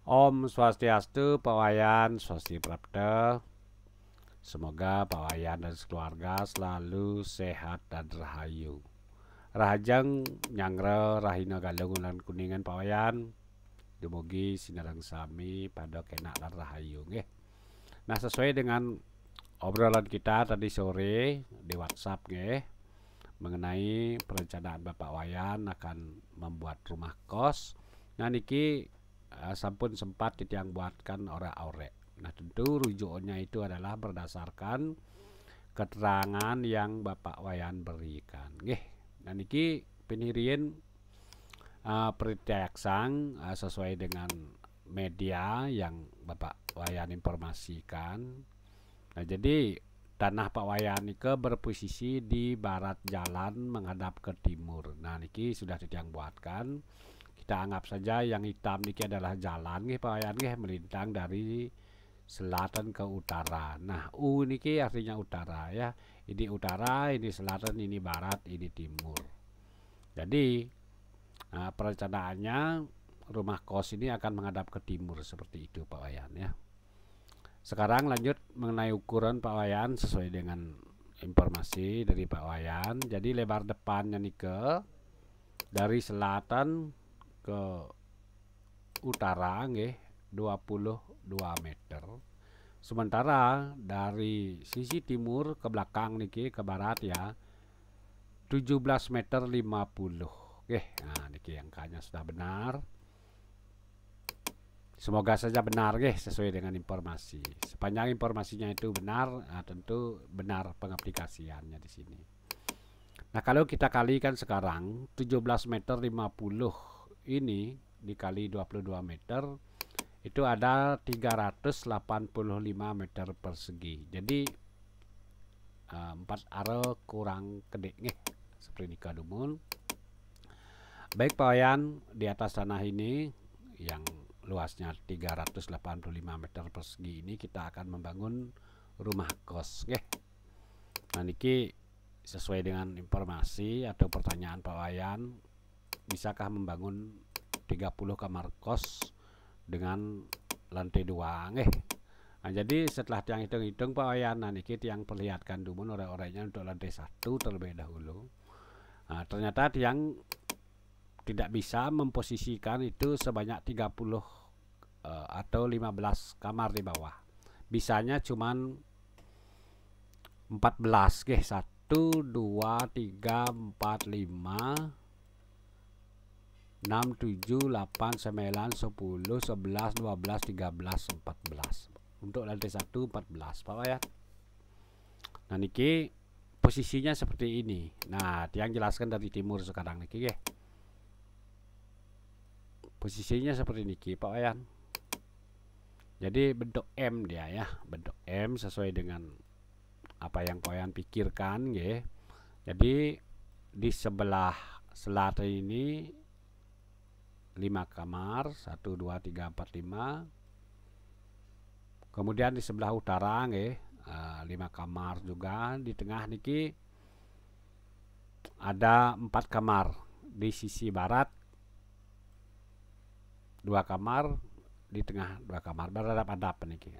Om Swastiastu, Pak Wayan, Swasti Prapta. Semoga Pak Wayan dan keluarga selalu sehat dan rahayu. Rahajeng nyangre rahina galung lan kuningan Pak Wayan. Dumugi sinareng sami pada kenak dan rahayu nggih. Nah, sesuai dengan obrolan kita tadi sore di WhatsApp nggih mengenai perencanaan Bapak Wayan akan membuat rumah kos. Nah niki sampun sempat ditiang buatkan orek-orek. Nah tentu rujukannya itu adalah berdasarkan keterangan yang Bapak Wayan berikan. Nggih. Nah niki penirian peritayaksang sesuai dengan media yang Bapak Wayan informasikan. Nah jadi tanah Pak Wayan niki berposisi di barat jalan menghadap ke timur. Nah niki sudah ditiang buatkan. Kita anggap saja yang hitam niki adalah jalan nggih Pak Wayan nggih melintang dari selatan ke utara. Nah U niki artinya utara ya. Ini utara, ini selatan, ini barat, ini timur. Jadi perencanaannya rumah kos ini akan menghadap ke timur seperti itu Pak Wayan ya. Sekarang lanjut mengenai ukuran Pak Wayan sesuai dengan informasi dari Pak Wayan. Jadi lebar depannya nih dari selatan ke utara nggih 22 meter. Sementara dari sisi timur ke belakang niki ke barat ya 17 meter 50. Oke, nah niki angkanya sudah benar. Semoga saja benar sesuai dengan informasi. Sepanjang informasinya itu benar, tentu benar pengaplikasiannya di sini. Nah, kalau kita kalikan sekarang 17 meter 50 ini dikali 22 meter itu ada 385 meter persegi. Jadi 4 are kurang gede seperti ini kadumun. Baik Pak Wayan, di atas tanah ini yang luasnya 385 meter persegi ini kita akan membangun rumah kos Nah niki sesuai dengan informasi atau pertanyaan Pak Wayan, bisakah membangun 30 kamar kos dengan lantai 2 Nah jadi setelah tiang hitung-hitung Pak Wayan, nah niki tiang perlihatkan dulu orek-oreknya untuk lantai 1 terlebih dahulu. Nah ternyata tiang tidak bisa memposisikan itu sebanyak 30 atau 15 kamar di bawah. Bisanya cuman 14 1, 2, 3, 4, 5 6, 7, 8, 9, 10, 11, 12, 13, 14 untuk lantai 1 14 Pak Wayan. Nah niki posisinya seperti ini. Nah tiang jelaskan dari timur sekarang niki posisinya seperti niki Pak Wayan. Jadi bentuk M dia ya, bentuk M sesuai dengan apa yang Pak Wayan pikirkan Jadi di sebelah selatan ini 5 kamar, 1, 2, 3, 4, 5. Kemudian di sebelah utara 5 kamar juga. Di tengah niki ada 4 kamar. Di sisi barat 2 kamar, di tengah 2 kamar berhadap-hadap niki.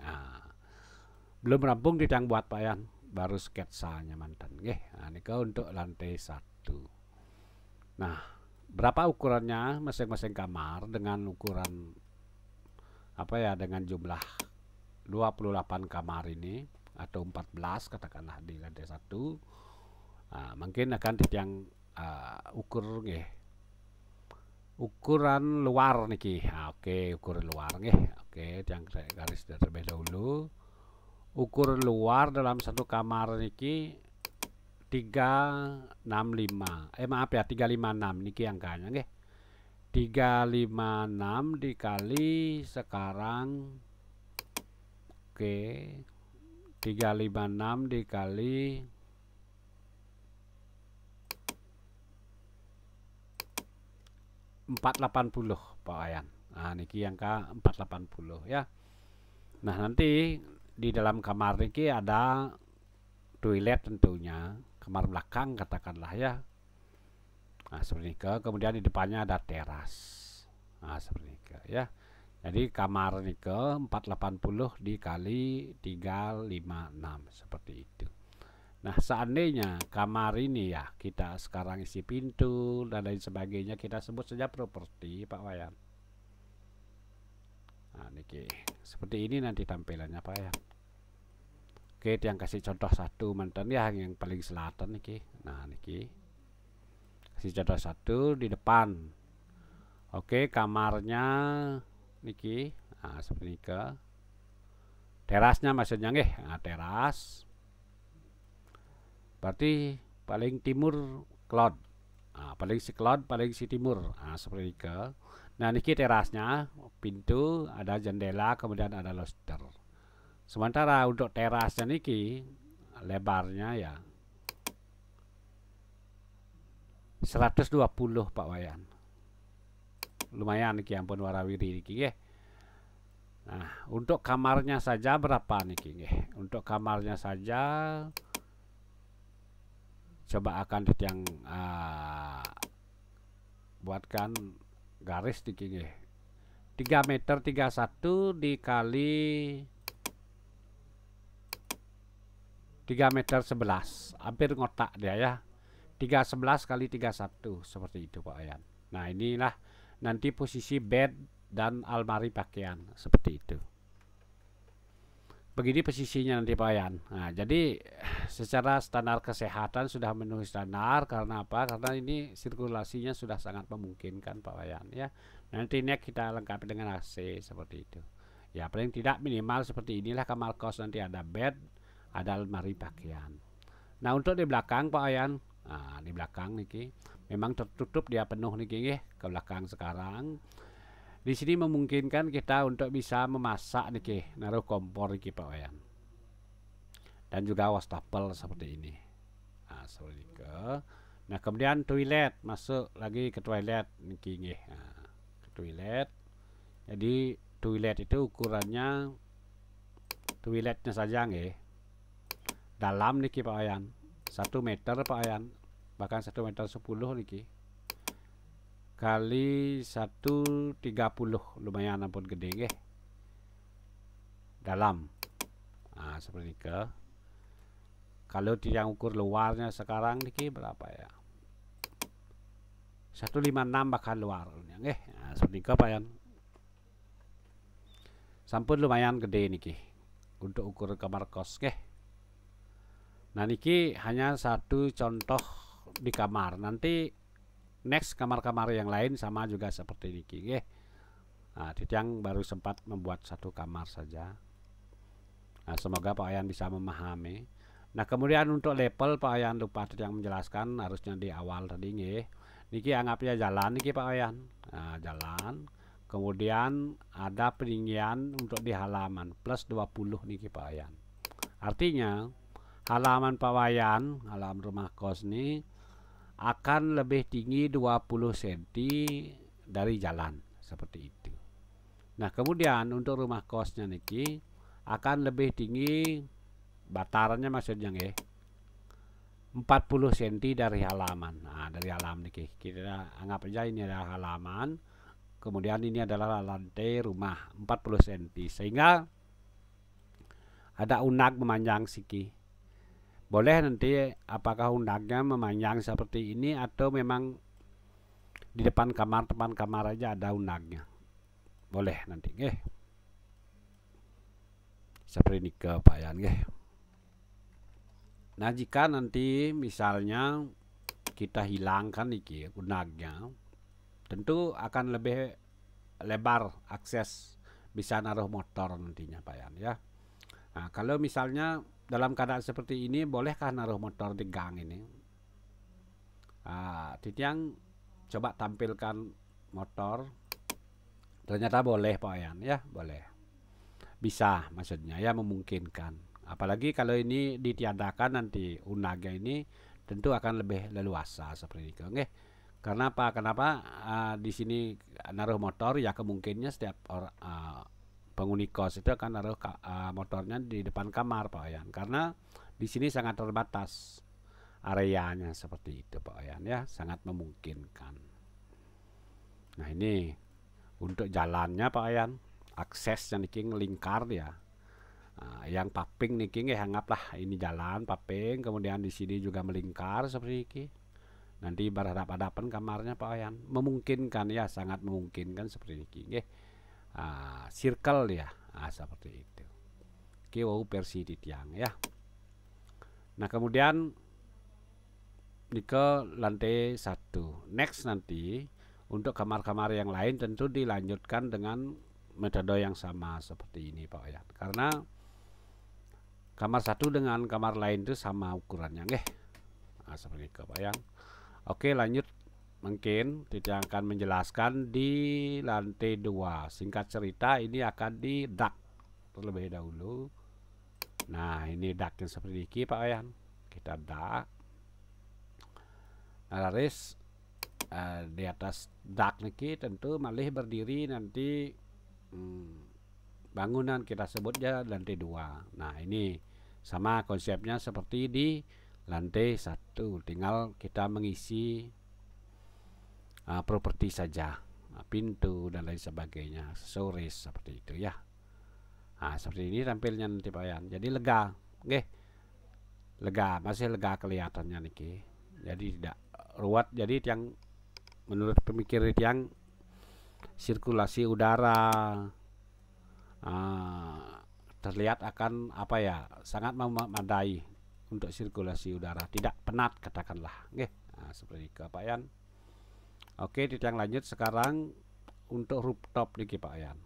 Belum rampung ditang buat Pak Yan, baru sketsanya mantan Nah niki untuk lantai 1. Nah berapa ukurannya masing-masing kamar dengan ukuran dengan jumlah 28 kamar ini atau 14 katakanlah di lantai 1. Mungkin akan ditiang ukur ukuran luar niki. Oke, ukuran luar Oke, yang saya garis terlebih dahulu. Ukuran luar dalam satu kamar niki 365. Maaf ya, 356 niki angkanya 356 dikali sekarang 356 dikali 480 Pak Wayan. Nah niki angka 480 ya. Nah nanti di dalam kamar niki ada toilet tentunya, kamar belakang katakanlah ya. Nah seperti ini kemudian di depannya ada teras. Nah seperti ini ya. Jadi kamar ini ke 480 dikali 356 seperti itu. Nah, seandainya kamar ini ya kita sekarang isi pintu dan lain sebagainya, kita sebut saja properti Pak Wayan. Nah, niki seperti ini nanti tampilannya Pak Wayan. Oke, yang kasih contoh satu mantan ya yang paling selatan niki. Nah, niki kasih contoh satu di depan. Oke, kamarnya niki. Nah, seperti ini ke terasnya maksudnya nggih. Nah, teras. Berarti paling timur Cloud. Nah, paling si Cloud, paling si timur. Nah, seperti ini ke. Nah, niki terasnya, pintu, ada jendela, kemudian ada lobster. Sementara untuk terasnya niki lebarnya ya 120 Pak Wayan. Lumayan niki ampun warawiri niki nggih. Nah, untuk kamarnya saja berapa niki nggih? Untuk kamarnya saja coba akan yang buatkan garis niki nggih. 3 meter 31 dikali 3 meter 11, hampir ngotak dia ya. 311 kali 31 seperti itu Pak Wayan. Nah, inilah nanti posisi bed dan almari pakaian seperti itu. Begini posisinya nanti Pak Wayan. Nah, jadi secara standar kesehatan sudah memenuhi standar. Karena apa? Karena ini sirkulasinya sudah sangat memungkinkan Pak Wayan ya. Nanti ini kita lengkapi dengan AC seperti itu. Ya, paling tidak minimal seperti inilah kamar kos, nanti ada bed, ada almari pakaian. Nah, untuk di belakang Pak Wayan, nah di belakang niki memang tertutup, dia penuh niki nggih ke belakang sekarang. Di sini memungkinkan kita untuk bisa memasak niki, naruh kompor niki Pak Wayan. Dan juga wastafel seperti ini. Nah, seperti ke. Nah, kemudian toilet, masuk lagi ke toilet niki nggih. Nah, ke toilet. Jadi toilet itu ukurannya toiletnya saja nggih. Dalam niki Pak Wayan 1 meter Pak Wayan, bahkan 1 meter 10 niki kali 130, lumayan ampun gede nggih. Dalam. Nah, seperti ke. Kalau yang ukur luarnya sekarang niki berapa ya? 156 bahkan luarnya nggih. Nah, seperti ke Pak Wayan. Sampun lumayan gede niki untuk ukur kamar kos nggih. Nah, niki hanya satu contoh di kamar. Nanti next kamar-kamar yang lain sama juga seperti niki nggih. Nah, Titiang baru sempat membuat satu kamar saja. Nah, semoga Pak Wayan bisa memahami. Nah, kemudian untuk level Pak Wayan lupa Titiang menjelaskan harusnya di awal tadi nggih. Niki anggapnya jalan niki Pak Wayan. Nah, jalan. Kemudian ada peninggian untuk di halaman plus 20 niki Pak Wayan. Artinya halaman Pak Wayan, halaman rumah kos ini akan lebih tinggi 20 cm dari jalan seperti itu. Nah, kemudian untuk rumah kosnya niki akan lebih tinggi batarannya maksudnya nggih 40 cm dari halaman. Nah, dari halaman niki kita anggap aja ini adalah halaman, kemudian ini adalah lantai rumah 40 cm, sehingga ada unag memanjang siki. Boleh nanti apakah unagnya memanjang seperti ini atau memang di depan kamar aja ada unagnya. Boleh nanti nggih. Seperti ini ke Pak Yan nggih. Nah, jika nanti misalnya kita hilangkan niki unagnya, tentu akan lebih lebar akses, bisa naruh motor nantinya Pak Yan ya. Nah, kalau misalnya dalam keadaan seperti ini, bolehkah naruh motor di gang ini? Titiang coba tampilkan motor. Ternyata boleh Pak Yan ya, boleh. Bisa maksudnya ya, memungkinkan. Apalagi kalau ini ditiadakan nanti unagnya ini tentu akan lebih leluasa seperti itu. Nggih. Karena apa? Kenapa di sini naruh motor ya, kemungkinannya setiap orang penghuni kos itu akan naruh motornya di depan kamar Pak Wayan, karena di sini sangat terbatas areanya seperti itu Pak Wayan ya, sangat memungkinkan. Nah, ini untuk jalannya Pak Wayan. aksesnya niki ngelingkar ya. Nah, yang paping niki nggih anggaplah ini jalan paping, kemudian di sini juga melingkar seperti ini. Nanti berhadap-hadapan kamarnya Pak Wayan. Memungkinkan ya, sangat memungkinkan seperti ini nggih. Circle ya. Seperti itu. Oke, wau versi di tiang ya. Nah, kemudian ini ke lantai 1. Next nanti untuk kamar-kamar yang lain tentu dilanjutkan dengan metode yang sama seperti ini Pak Wayan. Karena kamar satu dengan kamar lain itu sama ukurannya nggih. Seperti itu Pak Wayan. Oke, lanjut. Mungkin tidak akan menjelaskan di lantai 2. Singkat cerita ini akan di dak terlebih dahulu. Nah, ini dak yang seperti ini Pak Wayan. Kita dak. Nah, di atas dak niki tentu malih berdiri nanti bangunan kita sebutnya lantai 2. Nah, ini sama konsepnya seperti di lantai 1. Tinggal kita mengisi properti saja, pintu dan lain sebagainya, aksesoris seperti itu ya. Seperti ini tampilnya nanti Pak Wayan. Jadi lega, oke, lega, masih lega kelihatannya niki. Jadi tidak ruwet. Jadi yang menurut pemikir yang sirkulasi udara terlihat akan apa ya, sangat memadai untuk sirkulasi udara, tidak penat katakanlah, oke. Seperti itu Pak Wayan. Oke, yang lanjut sekarang untuk rooftop niki Pak Wayan.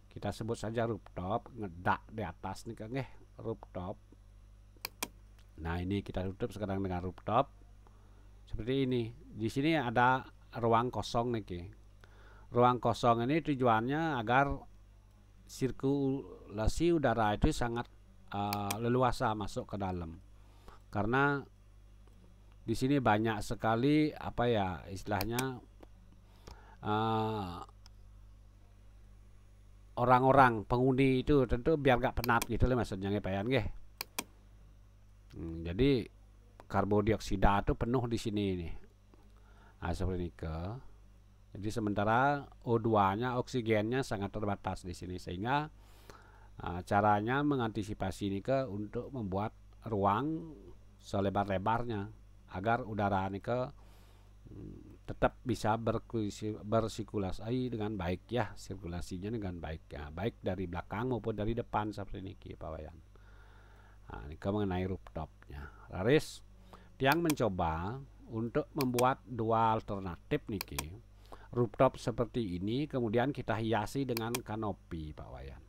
Kita sebut saja rooftop, ngedak di atas nih nggih, rooftop. Nah, ini kita tutup sekarang dengan rooftop. Seperti ini. Di sini ada ruang kosong niki. Ruang kosong ini tujuannya agar sirkulasi udara itu sangat leluasa masuk ke dalam. Karena di sini banyak sekali apa ya istilahnya orang-orang penghuni itu tentu biar gak penat gitu loh maksudnya Pak Wayan nggih. Jadi karbodioksida itu penuh di sini nih. Seperti ini ke. Jadi sementara O2-nya, oksigennya sangat terbatas di sini, sehingga caranya mengantisipasi ini ke untuk membuat ruang selebar-lebarnya agar udara ini ke tetap bisa bersirkulasi dengan baik ya, sirkulasinya dengan baik ya, baik dari belakang maupun dari depan seperti ini Pak Wayan. Ini mengenai rooftopnya. Laris yang mencoba untuk membuat dua alternatif niki. Rooftop seperti ini kemudian kita hiasi dengan kanopi Pak Wayan.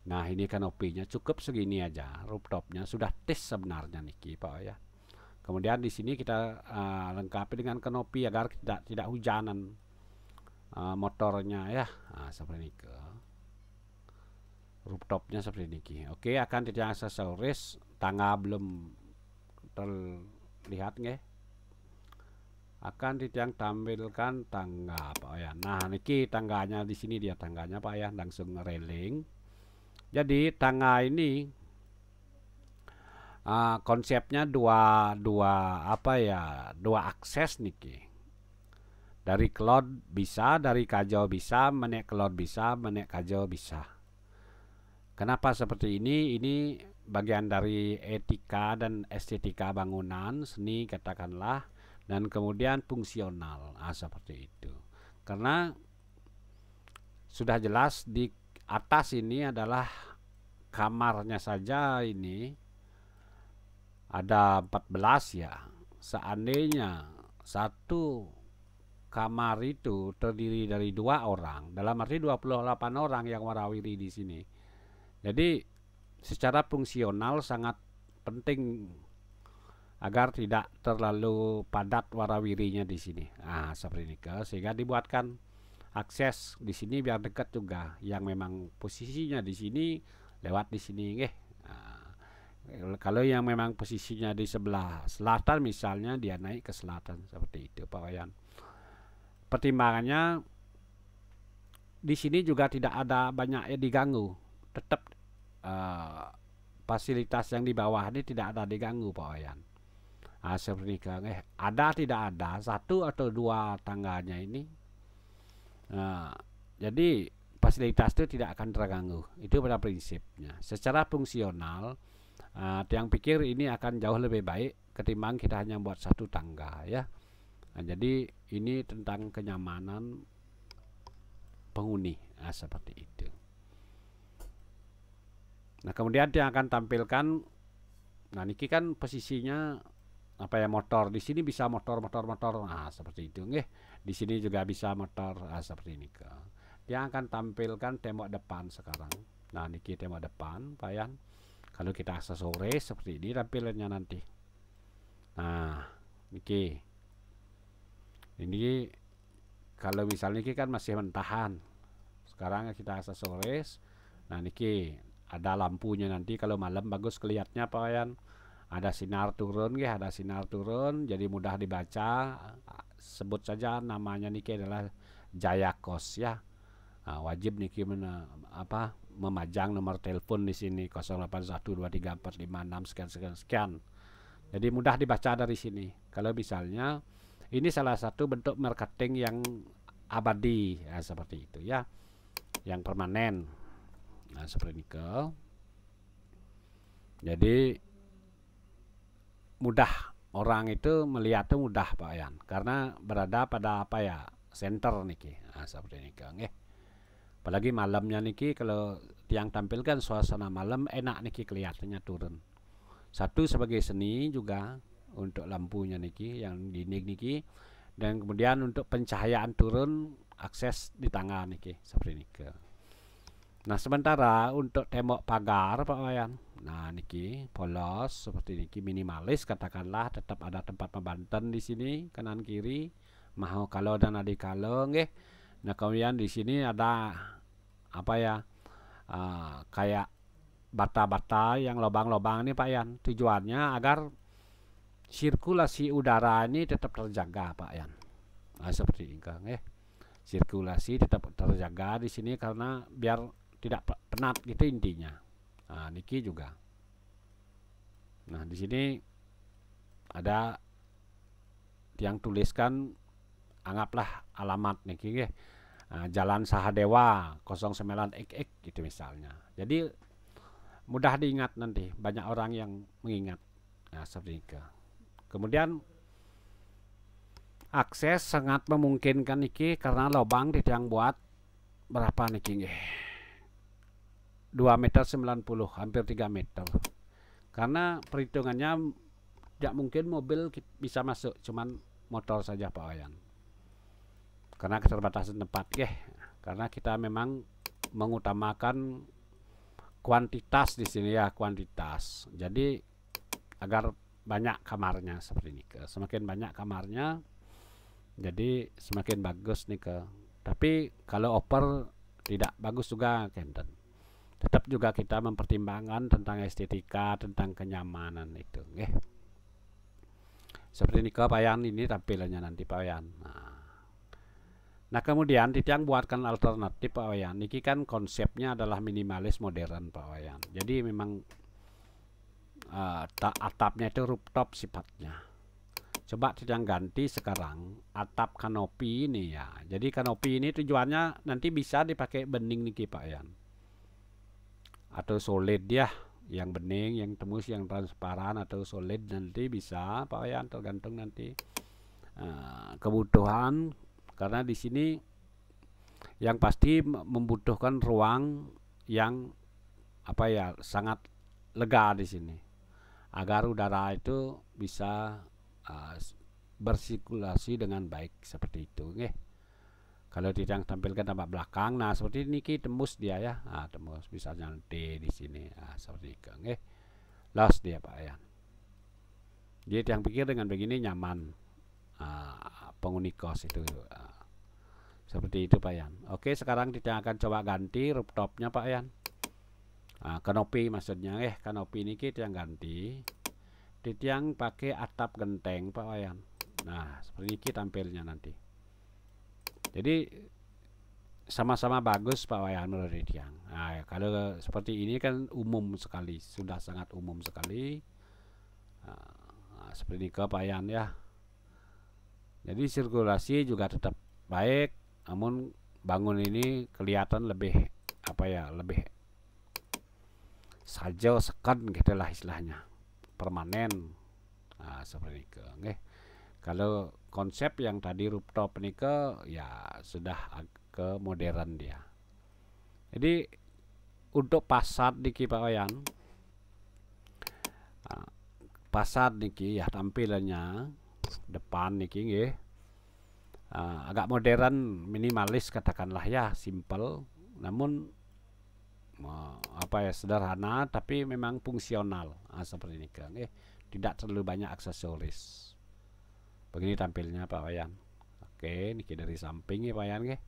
Nah, ini kanopinya cukup segini aja. Rooftopnya sudah tes sebenarnya niki Pak Wayan. Kemudian di sini kita lengkapi dengan kanopi agar tidak hujanan motornya ya. Seperti ini. Rooftopnya seperti ini. Oke, akan tidak aksesoris, tangga belum terlihat nggih. Akan tidak tampilkan tangga Pak Wayan. Nah, niki tangganya di sini dia tangganya Pak Wayan, langsung railing. Jadi tangga ini konsepnya dua akses niki. Dari cloud bisa, dari kajau bisa, menek cloud bisa, menek kajau bisa. Kenapa seperti ini? Ini bagian dari etika dan estetika bangunan, seni katakanlah, dan kemudian fungsional. Seperti itu. Karena sudah jelas di atas ini adalah kamarnya saja ini ada 14 ya. Seandainya satu kamar itu terdiri dari 2 orang, dalam arti 28 orang yang warawiri di sini. Jadi secara fungsional sangat penting agar tidak terlalu padat warawirinya di sini. Seperti ini sehingga dibuatkan akses di sini biar dekat juga. Yang memang posisinya di sini lewat di sini nggih. Kalau yang memang posisinya di sebelah selatan misalnya dia naik ke selatan seperti itu Pak Wayan. Pertimbangannya di sini juga tidak ada banyak diganggu. Tetap fasilitas yang di bawah ini tidak ada diganggu Pak Wayan. Seperti ada tidak ada 1 atau 2 tangganya ini. Jadi fasilitas itu tidak akan terganggu. Itu pada prinsipnya. Secara fungsional, yang pikir ini akan jauh lebih baik ketimbang kita hanya buat satu tangga ya. Nah, jadi ini tentang kenyamanan penghuni, seperti itu. Nah, kemudian dia akan tampilkan, nah niki kan posisinya apa ya, motor. Di sini bisa motor. Nah, seperti itu nggih. Di sini juga bisa motor, seperti ini ke. Dia akan tampilkan tembok depan sekarang. Nah, niki tembok depan, Pak Yan. Kalau kita aksesoris seperti ini tampilannya nanti. Nah, niki. Ini kalau misalnya niki kan masih mentahan. Sekarang kita aksesoris. Nah, niki ada lampunya nanti kalau malam bagus kelihatannya, Pak Yan. Ada sinar turun ya, ada sinar turun, jadi mudah dibaca. Sebut saja namanya niki adalah Jaya Kos ya. Nah, wajib niki memajang nomor telepon di sini 08123456 sekian. Jadi mudah dibaca dari sini. Kalau misalnya ini salah satu bentuk marketing yang abadi, seperti itu ya, yang permanen. Nah, seperti ini ke. Jadi mudah orang itu melihat itu mudah, Pak Yan, karena berada pada apa ya, center niki. Nah, seperti ini ke. Apalagi malamnya niki, kalau tiang tampilkan suasana malam enak niki kelihatannya turun. Satu sebagai seni juga untuk lampunya niki yang dinding niki, dan kemudian untuk pencahayaan turun akses di tangga niki seperti ini ke. Nah, sementara untuk tembok pagar, Pak Wayan, nah niki polos seperti niki, minimalis katakanlah, tetap ada tempat pembanten di sini kanan kiri, mau kalau dan adik kalau nggih. Nah, kemudian di sini ada apa ya, kayak bata-bata yang lubang-lubang ini, Pak Yan. Tujuannya agar sirkulasi udara ini tetap terjaga, Pak Yan. Nah, seperti ini kan, sirkulasi tetap terjaga di sini karena biar tidak penat gitu intinya. Nah, niki juga. Nah, di sini ada yang tuliskan, anggaplah alamat niki nggih. Jalan Sahadewa 09XX gitu misalnya. Jadi mudah diingat nanti, banyak orang yang mengingat. Nah, seperti itu. Kemudian akses sangat memungkinkan niki karena lubang yang buat berapa niki nggih, 2,90 meter, hampir 3 meter. Karena perhitungannya tidak mungkin mobil bisa masuk, cuman motor saja, Pak Wayan. Karena keterbatasan tempat, karena kita memang mengutamakan kuantitas di sini ya, kuantitas. Jadi agar banyak kamarnya seperti ini ke. Semakin banyak kamarnya, jadi semakin bagus nih ke. Tapi kalau oper tidak bagus juga, Kenten. Tetap juga kita mempertimbangkan tentang estetika, tentang kenyamanan itu, seperti ini ke, Pak Yan. Ini tampilannya nanti, Pak Yan. Nah, kemudian Titiang buatkan alternatif, Pak Wayan. Niki kan konsepnya adalah minimalis modern, Pak Wayan. Jadi memang atapnya itu rooftop sifatnya. Coba Titiang ganti sekarang atap kanopi ini ya. Jadi kanopi ini tujuannya nanti bisa dipakai bening niki, Pak Wayan. Atau solid ya, yang bening, yang tembus, yang transparan atau solid nanti bisa, Pak Wayan, tergantung nanti kebutuhan. Karena di sini yang pasti membutuhkan ruang yang apa ya, sangat lega di sini, agar udara itu bisa bersirkulasi dengan baik seperti itu, Kalau tidak tampilkan tampak belakang, nah seperti ini tembus dia ya, tembus bisa nanti di sini, seperti itu, los dia, Pak ya. Jadi yang pikir dengan begini nyaman. Penghuni kos itu seperti itu, Pak Yan. Oke, sekarang kita akan coba ganti rooftopnya, Pak Yan. Kanopi maksudnya, kanopi ini kita yang ganti. Yang pakai atap genteng, Pak Yan. Nah, seperti ini tampilnya nanti. Jadi sama-sama bagus, Pak Wayan, menurut Titiang. Nah, kalau seperti ini kan umum sekali, sudah sangat umum sekali. Seperti ini ke, Pak Wayan ya. Jadi sirkulasi juga tetap baik, namun bangun ini kelihatan lebih apa ya, lebih saja sekan gitulah istilahnya, permanen. Nah, seperti itu nggih. Kalau konsep yang tadi rooftop ini ya sudah ke modern dia. Jadi untuk pasar niki Pak Wayan, pasar niki ya tampilannya depan niki nggih, agak modern, minimalis katakanlah ya, simple, namun apa ya, sederhana tapi memang fungsional. Seperti ini kan, tidak terlalu banyak aksesoris. Begini tampilnya Pak Wayan. Oke, niki dari samping ya Pak Wayan nggih.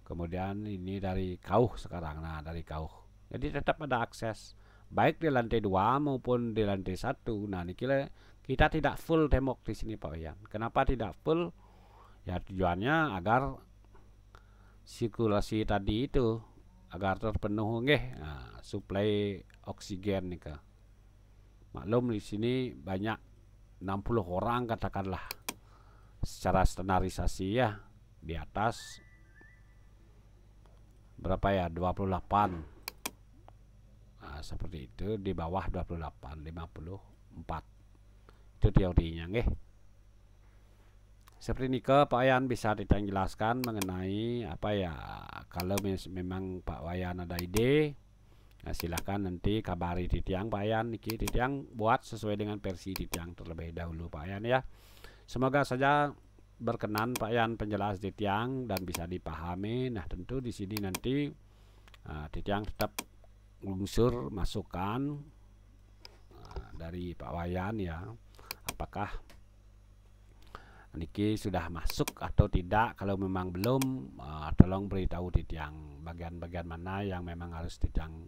Kemudian ini dari kauh sekarang. Nah, dari kauh. Jadi tetap ada akses baik di lantai 2 maupun di lantai 1. Nah, niki kita tidak full tembok di sini Pak Wayan. Kenapa tidak full? Ya tujuannya agar sirkulasi tadi itu agar terpenuh nggih. Nah, suplai oksigen nih. Maklum di sini banyak 60 orang katakanlah secara standarisasi ya, di atas berapa ya, 28. Nah, seperti itu, di bawah 28, 54. Itu teorinya nggih. Seperti ini Pak Wayan bisa dijelaskan mengenai apa ya, kalau memang Pak Wayan ada ide, nah, silahkan nanti kabari Titiang Pak Wayan, niki Titiang buat sesuai dengan versi Titiang terlebih dahulu Pak Wayan ya. Semoga saja berkenan Pak Wayan penjelas Titiang dan bisa dipahami. Nah, tentu di sini nanti Titiang tetap unsur masukan dari Pak Wayan ya, apakah niki sudah masuk atau tidak. Kalau memang belum, tolong beritahu Titiang bagian-bagian mana yang memang harus Titiang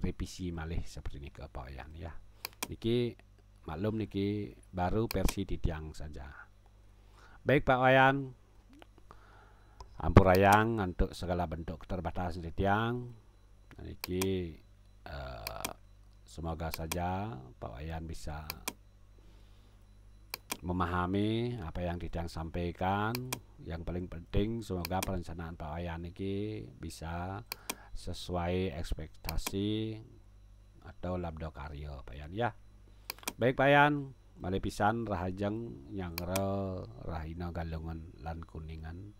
revisi malih seperti ini ke Pak Wayan ya. Niki maklum niki baru versi Titiang saja. Baik Pak Wayan, ampurayang untuk segala bentuk keterbatasan Titiang. Niki semoga saja Pak Wayan bisa memahami apa yang Titiang sampaikan. Yang paling penting semoga perencanaan Pak Wayan ini bisa sesuai ekspektasi atau labdo karyo Pak Wayan ya. Baik Pak Wayan, malih pisan rahajeng nyangre rahina galungan lan kuningan.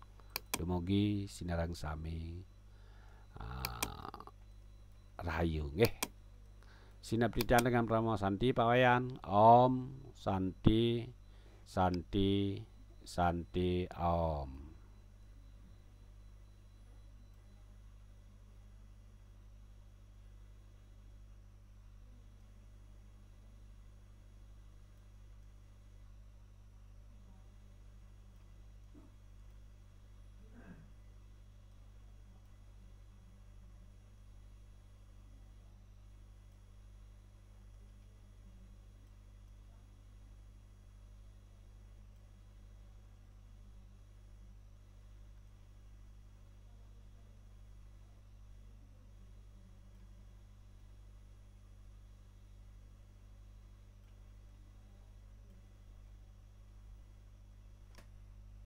Dumugi sinarang sami rahayu nggih. Sinap Titiang dengan Pramo Santi Pak Wayan. Om Santi Santi Santi Om.